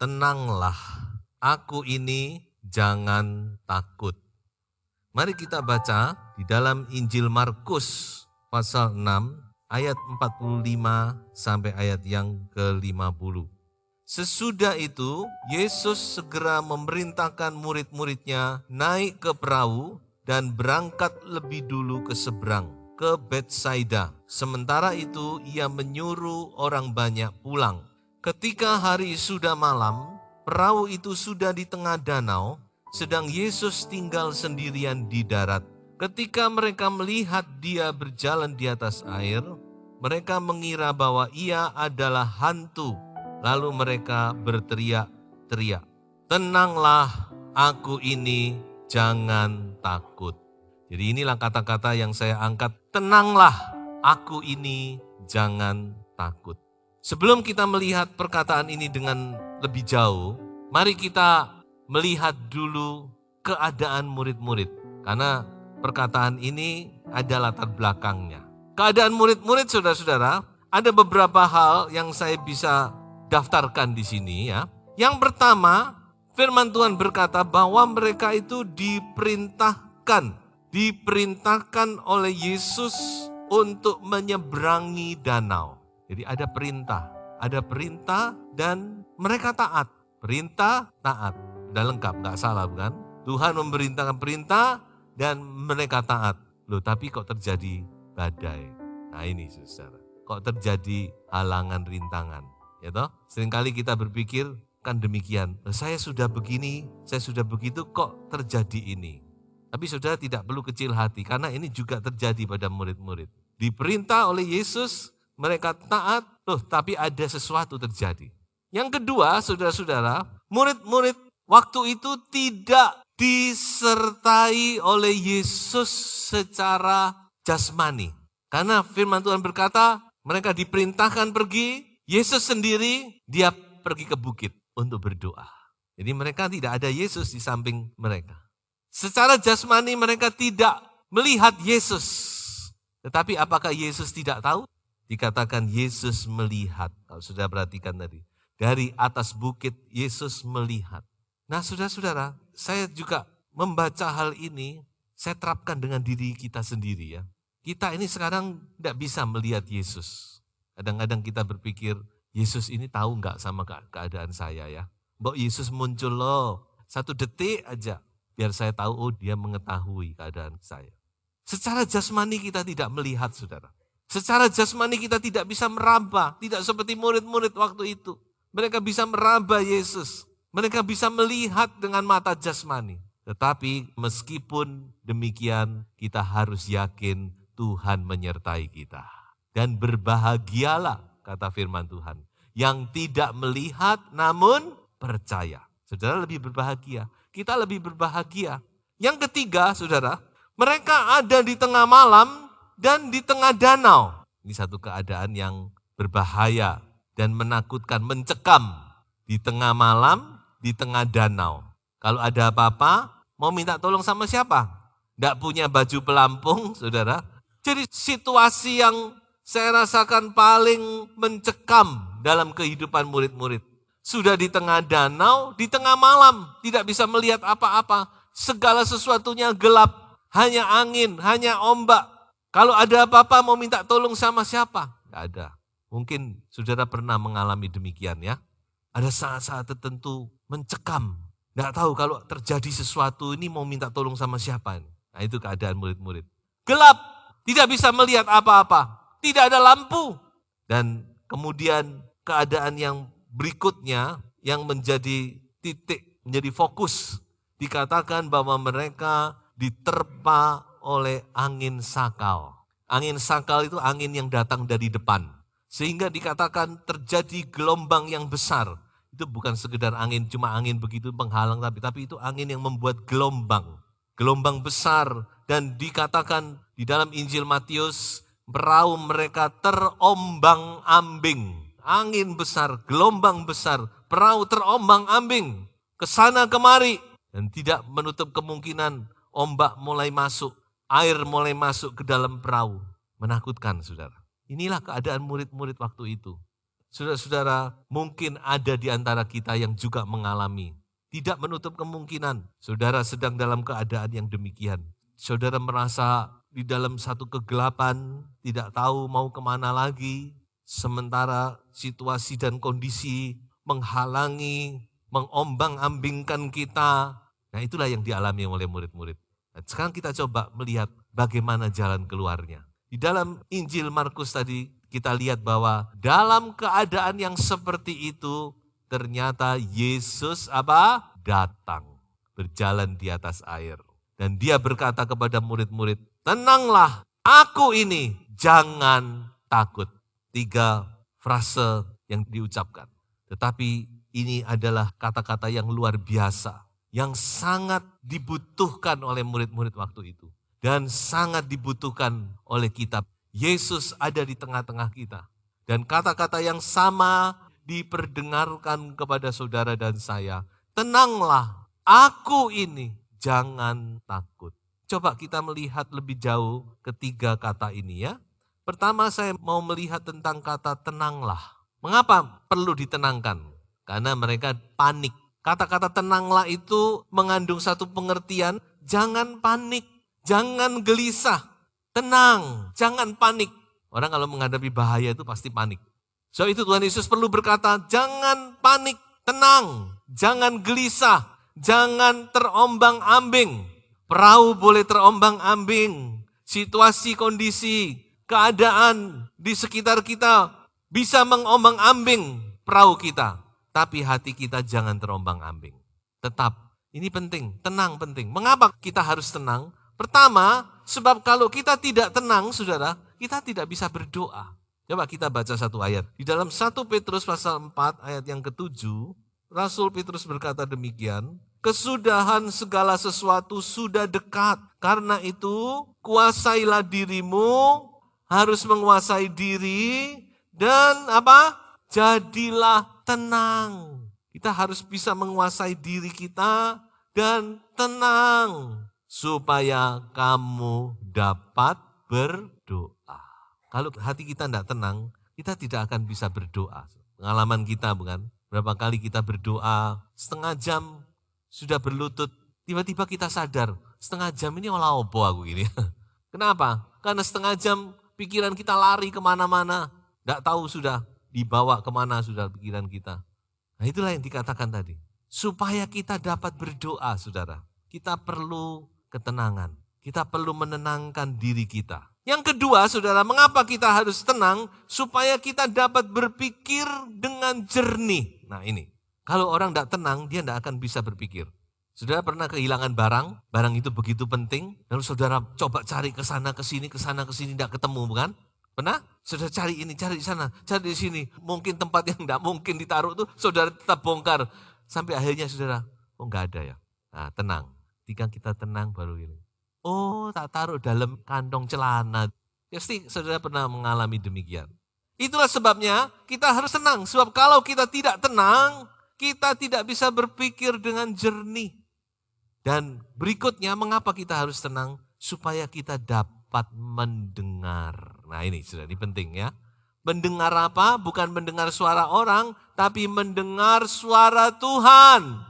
tenanglah, aku ini jangan takut. Mari kita baca di dalam Injil Markus pasal 6 ayat 45 sampai ayat yang ke-50. Sesudah itu, Yesus segera memerintahkan murid-muridnya naik ke perahu dan berangkat lebih dulu ke seberang, ke Betsaida. Sementara itu, ia menyuruh orang banyak pulang. Ketika hari sudah malam, perahu itu sudah di tengah danau, sedang Yesus tinggal sendirian di darat. Ketika mereka melihat dia berjalan di atas air, mereka mengira bahwa ia adalah hantu. Lalu mereka berteriak-teriak, "Tenanglah, aku ini, jangan takut." Jadi inilah kata-kata yang saya angkat, tenanglah, aku ini, jangan takut. Sebelum kita melihat perkataan ini dengan lebih jauh, mari kita melihat dulu keadaan murid-murid. Karena perkataan ini ada latar belakangnya. Keadaan murid-murid, saudara-saudara, ada beberapa hal yang saya bisa daftarkan di sini ya. Yang pertama, firman Tuhan berkata bahwa mereka itu diperintahkan oleh Yesus untuk menyeberangi danau. Jadi ada perintah dan mereka taat. Perintah, taat. Udah lengkap, gak salah bukan? Tuhan memerintahkan perintah dan mereka taat. Loh, tapi kok terjadi badai? Nah ini saudara, kok terjadi halangan rintangan? Ya toh, seringkali kita berpikir kan demikian. Saya sudah begini, saya sudah begitu, kok terjadi ini? Tapi saudara tidak perlu kecil hati, karena ini juga terjadi pada murid-murid. Diperintah oleh Yesus, mereka taat, tapi ada sesuatu terjadi. Yang kedua, saudara-saudara, murid-murid waktu itu tidak disertai oleh Yesus secara jasmani. Karena firman Tuhan berkata, mereka diperintahkan pergi, Yesus sendiri, dia pergi ke bukit untuk berdoa. Jadi mereka tidak ada Yesus di samping mereka. Secara jasmani mereka tidak melihat Yesus. Tetapi apakah Yesus tidak tahu? Dikatakan Yesus melihat. Kalau sudah perhatikan tadi. Dari atas bukit Yesus melihat. Nah saudara-saudara, saya juga membaca hal ini, saya terapkan dengan diri kita sendiri ya. Kita ini sekarang tidak bisa melihat Yesus. Kadang-kadang kita berpikir, Yesus ini tahu nggak sama keadaan saya ya. Mbok Yesus muncul loh, 1 detik aja. Biar saya tahu, oh dia mengetahui keadaan saya. Secara jasmani kita tidak melihat saudara. Secara jasmani kita tidak bisa meraba. Tidak seperti murid-murid waktu itu. Mereka bisa meraba Yesus. Mereka bisa melihat dengan mata jasmani. Tetapi meskipun demikian, kita harus yakin Tuhan menyertai kita. Dan berbahagialah, kata firman Tuhan, yang tidak melihat namun percaya. Saudara lebih berbahagia, kita lebih berbahagia. Yang ketiga, saudara, mereka ada di tengah malam dan di tengah danau. Ini satu keadaan yang berbahaya dan menakutkan, mencekam. Di tengah malam, di tengah danau. Kalau ada apa-apa, mau minta tolong sama siapa? Tidak punya baju pelampung, saudara. Jadi situasi yang saya rasakan paling mencekam dalam kehidupan murid-murid. Sudah di tengah danau, di tengah malam, tidak bisa melihat apa-apa. Segala sesuatunya gelap, hanya angin, hanya ombak. Kalau ada apa-apa mau minta tolong sama siapa? Tidak ada. Mungkin saudara pernah mengalami demikian ya. Ada saat-saat tertentu mencekam. Tidak tahu kalau terjadi sesuatu ini mau minta tolong sama siapa. Nah itu keadaan murid-murid. Gelap, tidak bisa melihat apa-apa. Tidak ada lampu. Dan kemudian keadaan yang berikutnya yang menjadi titik, menjadi fokus. Dikatakan bahwa mereka diterpa oleh angin sakal. Angin sakal itu angin yang datang dari depan. Sehingga dikatakan terjadi gelombang yang besar. Itu bukan sekedar angin, cuma angin begitu penghalang, tapi itu angin yang membuat gelombang. Gelombang besar, dan dikatakan di dalam Injil Matius, perahu mereka terombang-ambing. Angin besar, gelombang besar, perahu terombang-ambing. Kesana kemari, dan tidak menutup kemungkinan ombak mulai masuk, air mulai masuk ke dalam perahu. Menakutkan saudara. Inilah keadaan murid-murid waktu itu. Saudara-saudara, mungkin ada di antara kita yang juga mengalami. Tidak menutup kemungkinan saudara sedang dalam keadaan yang demikian. Saudara merasa di dalam satu kegelapan, tidak tahu mau kemana lagi. Sementara situasi dan kondisi menghalangi, mengombang-ambingkan kita. Nah, itulah yang dialami oleh murid-murid. Nah, sekarang kita coba melihat bagaimana jalan keluarnya. Di dalam Injil Markus tadi kita lihat bahwa dalam keadaan yang seperti itu ternyata Yesus datang berjalan di atas air. Dan dia berkata kepada murid-murid, tenanglah, aku ini, jangan takut. 3 frase yang diucapkan. Tetapi ini adalah kata-kata yang luar biasa, yang sangat dibutuhkan oleh murid-murid waktu itu. Dan sangat dibutuhkan oleh kita. Yesus ada di tengah-tengah kita. Dan kata-kata yang sama diperdengarkan kepada saudara dan saya. Tenanglah, aku ini, jangan takut. Coba kita melihat lebih jauh ketiga kata ini ya. Pertama saya mau melihat tentang kata tenanglah. Mengapa perlu ditenangkan? Karena mereka panik. Kata-kata tenanglah itu mengandung satu pengertian, jangan panik, jangan gelisah, tenang, jangan panik. Orang kalau menghadapi bahaya itu pasti panik. So itu Tuhan Yesus perlu berkata, jangan panik, tenang, jangan gelisah, jangan terombang-ambing. Perahu boleh terombang-ambing, situasi, kondisi, keadaan di sekitar kita bisa mengombang-ambing perahu kita. Tapi hati kita jangan terombang-ambing. Tetap, ini penting, tenang penting. Mengapa kita harus tenang? Pertama, sebab kalau kita tidak tenang, saudara, kita tidak bisa berdoa. Coba kita baca satu ayat. Di dalam 1 Petrus pasal 4 ayat yang ke-7, Rasul Petrus berkata demikian, kesudahan segala sesuatu sudah dekat. Karena itu, kuasailah dirimu, harus menguasai diri, dan jadilah tenang. Kita harus bisa menguasai diri kita dan tenang supaya kamu dapat berdoa. Kalau hati kita tidak tenang, kita tidak akan bisa berdoa. Pengalaman kita bukan? Berapa kali kita berdoa, setengah jam sudah berlutut, tiba-tiba kita sadar, setengah jam ini olah opo aku gini. Kenapa? Karena setengah jam pikiran kita lari kemana-mana, tidak tahu sudah dibawa kemana sudah pikiran kita. Nah itulah yang dikatakan tadi. Supaya kita dapat berdoa saudara, kita perlu ketenangan. Kita perlu menenangkan diri kita. Yang kedua saudara, mengapa kita harus tenang? Supaya kita dapat berpikir dengan jernih. Nah ini, kalau orang tidak tenang dia tidak akan bisa berpikir. Saudara pernah kehilangan barang itu begitu penting. Lalu saudara coba cari ke sana ke sini tidak ketemu bukan? Pernah? Saudara cari ini, cari di sana, cari di sini. Mungkin tempat yang tidak mungkin ditaruh itu saudara tetap bongkar. Sampai akhirnya saudara, enggak ada ya. Nah tenang, ketika kita tenang baru ini. Oh tak taruh dalam kantong celana. Pasti saudara pernah mengalami demikian. Itulah sebabnya kita harus tenang. Sebab kalau kita tidak tenang, kita tidak bisa berpikir dengan jernih. Dan berikutnya mengapa kita harus tenang? Supaya kita dapat mendengar. Nah ini sudah, ini penting ya. Mendengar apa? Bukan mendengar suara orang, tapi mendengar suara Tuhan.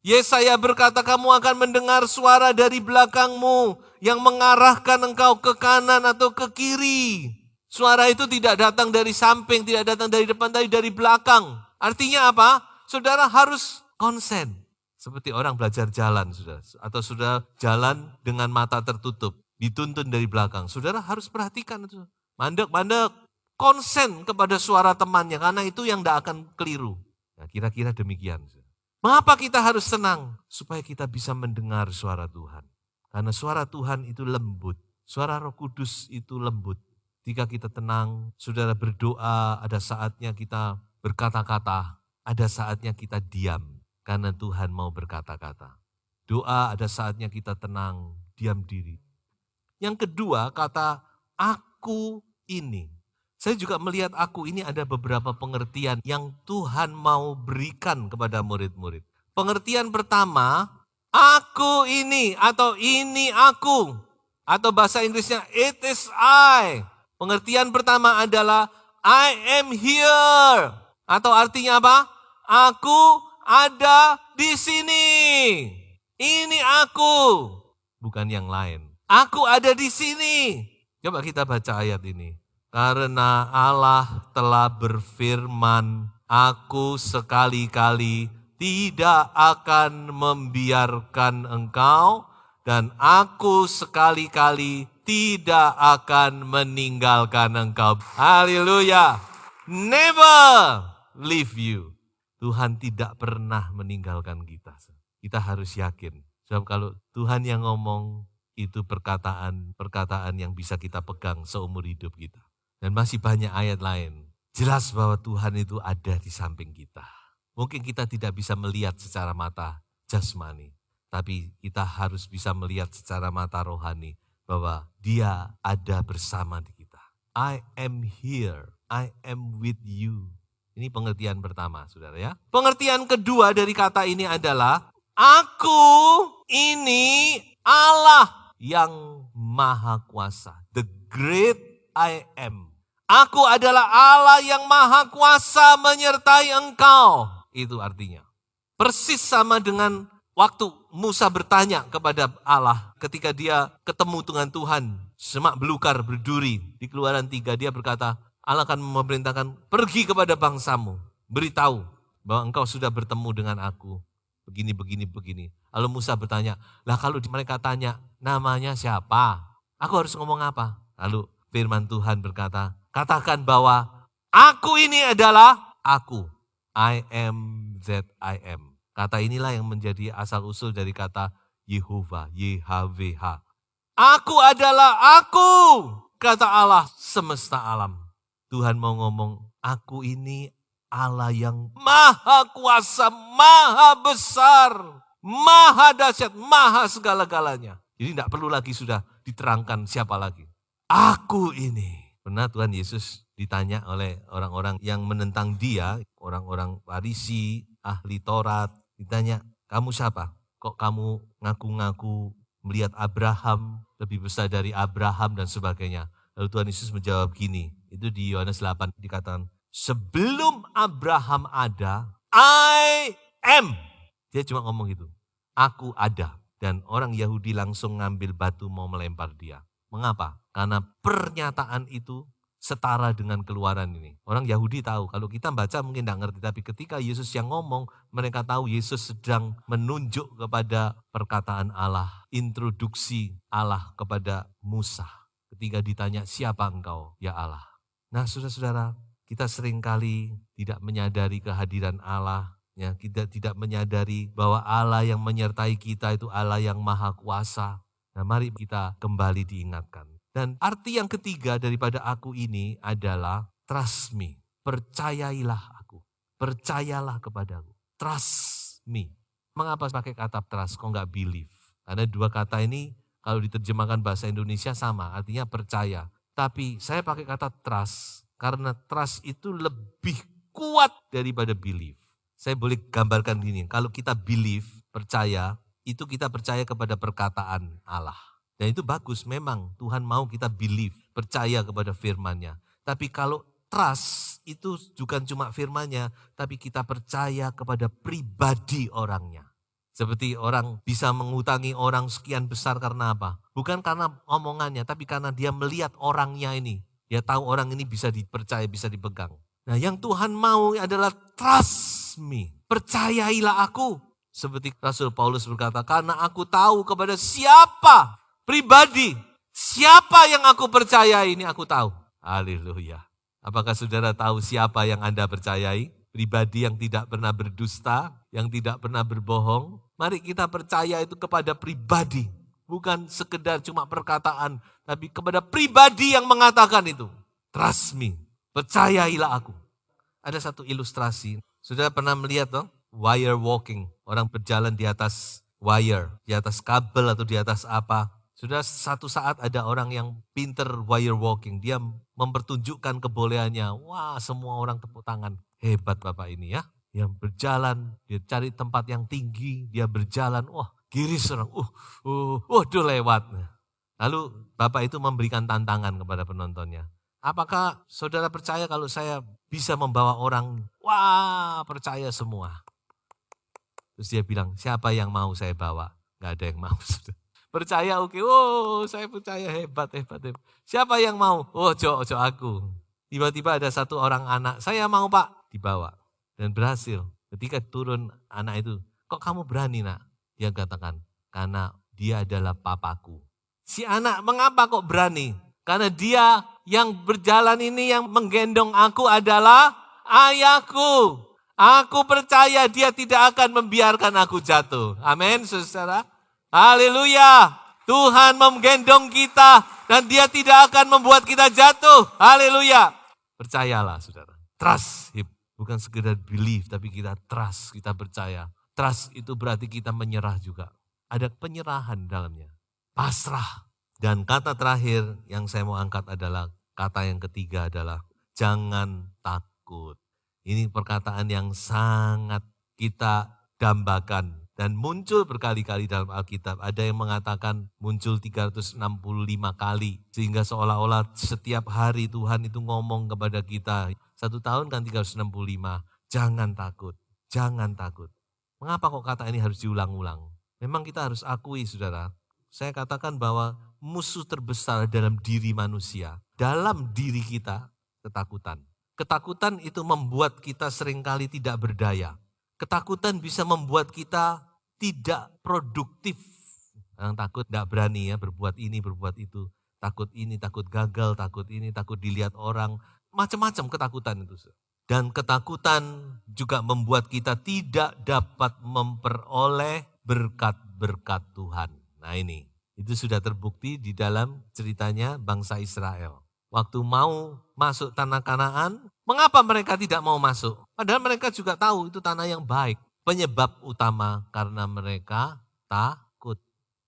Yesaya berkata kamu akan mendengar suara dari belakangmu yang mengarahkan engkau ke kanan atau ke kiri. Suara itu tidak datang dari samping, tidak datang dari depan, tapi dari belakang. Artinya apa? Saudara harus konsen. Seperti orang belajar jalan, saudara. Atau sudah jalan dengan mata tertutup. Dituntun dari belakang. Saudara harus perhatikan itu. Mandek. Konsen kepada suara temannya. Karena itu yang tidak akan keliru. Nah, kira-kira demikian. Mengapa kita harus tenang? Supaya kita bisa mendengar suara Tuhan. Karena suara Tuhan itu lembut. Suara Roh Kudus itu lembut. Ketika kita tenang, saudara berdoa, ada saatnya kita berkata-kata. Ada saatnya kita diam. Karena Tuhan mau berkata-kata. Doa ada saatnya kita tenang, diam diri. Yang kedua, kata aku ini. Saya juga melihat aku ini ada beberapa pengertian yang Tuhan mau berikan kepada murid-murid. Pengertian pertama, aku ini atau ini aku. Atau bahasa Inggrisnya, it is I. Pengertian pertama adalah I am here. Atau artinya apa? Aku ada di sini. Ini aku, bukan yang lain. Aku ada di sini. Coba kita baca ayat ini. Karena Allah telah berfirman, aku sekali-kali tidak akan membiarkan engkau, dan aku sekali-kali tidak akan meninggalkan engkau. Haleluya. Never leave you. Tuhan tidak pernah meninggalkan kita. Kita harus yakin. Sebab kalau Tuhan yang ngomong, itu perkataan yang bisa kita pegang seumur hidup kita. Dan masih banyak ayat lain. Jelas bahwa Tuhan itu ada di samping kita. Mungkin kita tidak bisa melihat secara mata jasmani. Tapi kita harus bisa melihat secara mata rohani. Bahwa Dia ada bersama di kita. I am here. I am with you. Ini pengertian pertama, saudara ya. Pengertian kedua dari kata ini adalah, aku ini Allah yang maha kuasa. The great I am. Aku adalah Allah yang maha kuasa menyertai engkau. Itu artinya. Persis sama dengan waktu Musa bertanya kepada Allah ketika dia ketemu dengan Tuhan. Semak belukar berduri. Di Keluaran 3 dia berkata, Allah akan memerintahkan, pergi kepada bangsamu, beritahu bahwa engkau sudah bertemu dengan aku. Begini. Lalu Musa bertanya, lah kalau mereka tanya, namanya siapa? Aku harus ngomong apa? Lalu firman Tuhan berkata, katakan bahwa aku ini adalah aku. I am that I am. Kata inilah yang menjadi asal usul dari kata Yehovah, YHWH. Aku adalah aku, kata Allah semesta alam. Tuhan mau ngomong, aku ini Allah yang maha kuasa, maha besar, maha dahsyat, maha segala-galanya. Jadi tidak perlu lagi sudah diterangkan siapa lagi. Aku ini. Pernah Tuhan Yesus ditanya oleh orang-orang yang menentang dia, orang-orang Farisi, ahli Taurat, ditanya, kamu siapa? Kok kamu ngaku-ngaku melihat Abraham, lebih besar dari Abraham dan sebagainya. Lalu Tuhan Yesus menjawab gini, itu di Yohanes 8 dikatakan, sebelum Abraham ada, I am. Dia cuma ngomong gitu, aku ada. Dan orang Yahudi langsung ngambil batu mau melempar dia. Mengapa? Karena pernyataan itu setara dengan keluaran ini. Orang Yahudi tahu, kalau kita baca mungkin tidak ngerti, tapi ketika Yesus yang ngomong, mereka tahu Yesus sedang menunjuk kepada perkataan Allah, introduksi Allah kepada Musa. Ketika ditanya, siapa engkau? Ya Allah. Nah saudara-saudara, kita seringkali tidak menyadari kehadiran Allah. Ya, kita tidak menyadari bahwa Allah yang menyertai kita itu Allah yang maha kuasa. Nah mari kita kembali diingatkan. Dan arti yang ketiga daripada aku ini adalah trust me. Percayailah aku. Percayalah kepadaku. Trust me. Mengapa pakai kata trust, kok enggak believe? Karena dua kata ini kalau diterjemahkan bahasa Indonesia sama, artinya percaya. Tapi saya pakai kata trust, karena trust itu lebih kuat daripada believe. Saya boleh gambarkan gini, kalau kita believe, percaya, itu kita percaya kepada perkataan Allah. Dan itu bagus, memang Tuhan mau kita believe, percaya kepada firman-Nya. Tapi kalau trust itu bukan cuma firman-Nya, tapi kita percaya kepada pribadi orangnya. Seperti orang bisa mengutangi orang sekian besar karena apa? Bukan karena omongannya, tapi karena dia melihat orangnya ini. Dia tahu orang ini bisa dipercaya, bisa dipegang. Nah yang Tuhan mau adalah trust me. Percayailah aku. Seperti Rasul Paulus berkata, karena aku tahu kepada siapa pribadi. Siapa yang aku percayai ini aku tahu. Haleluya. Apakah saudara tahu siapa yang Anda percayai? Pribadi yang tidak pernah berdusta, yang tidak pernah berbohong. Mari kita percaya itu kepada pribadi. Bukan sekedar cuma perkataan, tapi kepada pribadi yang mengatakan itu. Trust me, percayailah aku. Ada satu ilustrasi, saudara pernah melihat toh? Wire walking, orang berjalan di atas wire, di atas kabel atau di atas apa. Sudah satu saat ada orang yang pinter wire walking, dia mempertunjukkan kebolehannya. Wah semua orang tepuk tangan. Hebat Bapak ini ya, yang berjalan, dia cari tempat yang tinggi, dia berjalan, wah giris orang, waduh lewat. Lalu Bapak itu memberikan tantangan kepada penontonnya. Apakah saudara percaya kalau saya bisa membawa orang, wah percaya semua. Terus dia bilang, siapa yang mau saya bawa? Gak ada yang mau. Percaya oke, oh saya percaya hebat. Siapa yang mau? Oh ojo aku. Tiba-tiba ada satu orang anak, saya mau Pak, dibawa. Dan berhasil. Ketika turun anak itu, kok kamu berani nak? Dia katakan, karena dia adalah papaku. Si anak mengapa kok berani? Karena dia yang berjalan ini yang menggendong aku adalah ayahku. Aku percaya dia tidak akan membiarkan aku jatuh. Amin, saudara. Haleluya. Tuhan menggendong kita dan dia tidak akan membuat kita jatuh. Haleluya. Percayalah saudara. Trust, bukan sekedar believe tapi kita trust, kita percaya. Trust itu berarti kita menyerah juga. Ada penyerahan dalamnya. Pasrah. Dan kata terakhir yang saya mau angkat adalah, kata yang ketiga adalah jangan takut. Ini perkataan yang sangat kita dambakan dan muncul berkali-kali dalam Alkitab. Ada yang mengatakan muncul 365 kali. Sehingga seolah-olah setiap hari Tuhan itu ngomong kepada kita. 1 tahun kan 365. Jangan takut, jangan takut. Mengapa kok kata ini harus diulang-ulang? Memang kita harus akui saudara. Saya katakan bahwa musuh terbesar dalam diri manusia, dalam diri kita, ketakutan. Ketakutan itu membuat kita seringkali tidak berdaya. Ketakutan bisa membuat kita tidak produktif. Yang takut tidak berani ya berbuat ini, berbuat itu. Takut ini, takut gagal, takut ini, takut dilihat orang. Macam-macam ketakutan itu. Dan ketakutan juga membuat kita tidak dapat memperoleh berkat-berkat Tuhan. Nah ini, itu sudah terbukti di dalam ceritanya bangsa Israel. Waktu mau masuk tanah Kanaan, mengapa mereka tidak mau masuk? Padahal mereka juga tahu itu tanah yang baik. Penyebab utama karena mereka takut.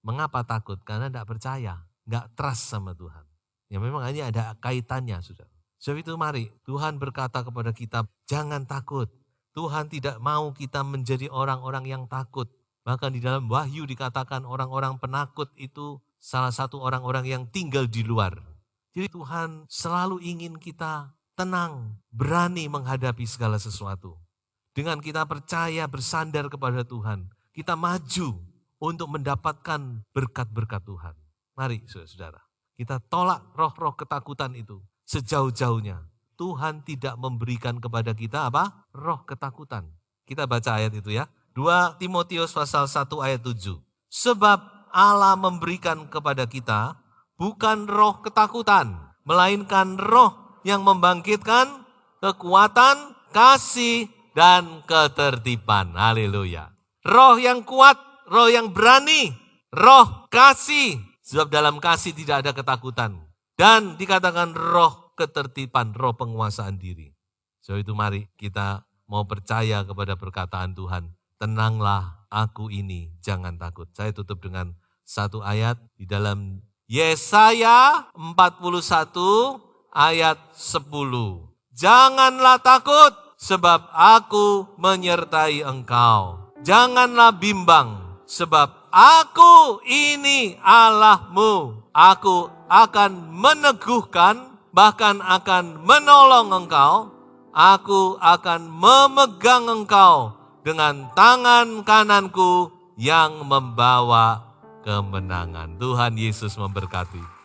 Mengapa takut? Karena tidak percaya, nggak trust sama Tuhan. Ya memang ini ada kaitannya sudah. Sebab itu mari Tuhan berkata kepada kita, jangan takut. Tuhan tidak mau kita menjadi orang-orang yang takut. Bahkan di dalam Wahyu dikatakan orang-orang penakut itu salah satu orang-orang yang tinggal di luar. Jadi Tuhan selalu ingin kita tenang, berani menghadapi segala sesuatu. Dengan kita percaya bersandar kepada Tuhan, kita maju untuk mendapatkan berkat-berkat Tuhan. Mari saudara, kita tolak roh-roh ketakutan itu sejauh-jauhnya. Tuhan tidak memberikan kepada kita apa? Roh ketakutan. Kita baca ayat itu ya. 2 Timotius pasal 1 ayat 7. Sebab Allah memberikan kepada kita bukan roh ketakutan, melainkan roh yang membangkitkan kekuatan, kasih, dan ketertiban. Haleluya. Roh yang kuat, roh yang berani, roh kasih. Sebab dalam kasih tidak ada ketakutan. Dan dikatakan roh ketertiban, roh penguasaan diri. So itu mari kita mau percaya kepada perkataan Tuhan. Tenanglah aku ini, jangan takut. Saya tutup dengan satu ayat di dalam Yesaya 41 ayat 10. Janganlah takut sebab aku menyertai engkau. Janganlah bimbang sebab aku ini Allahmu. Aku akan meneguhkan, bahkan akan menolong engkau. Aku akan memegang engkau dengan tangan kananku yang membawa kemenangan. Tuhan Yesus memberkati.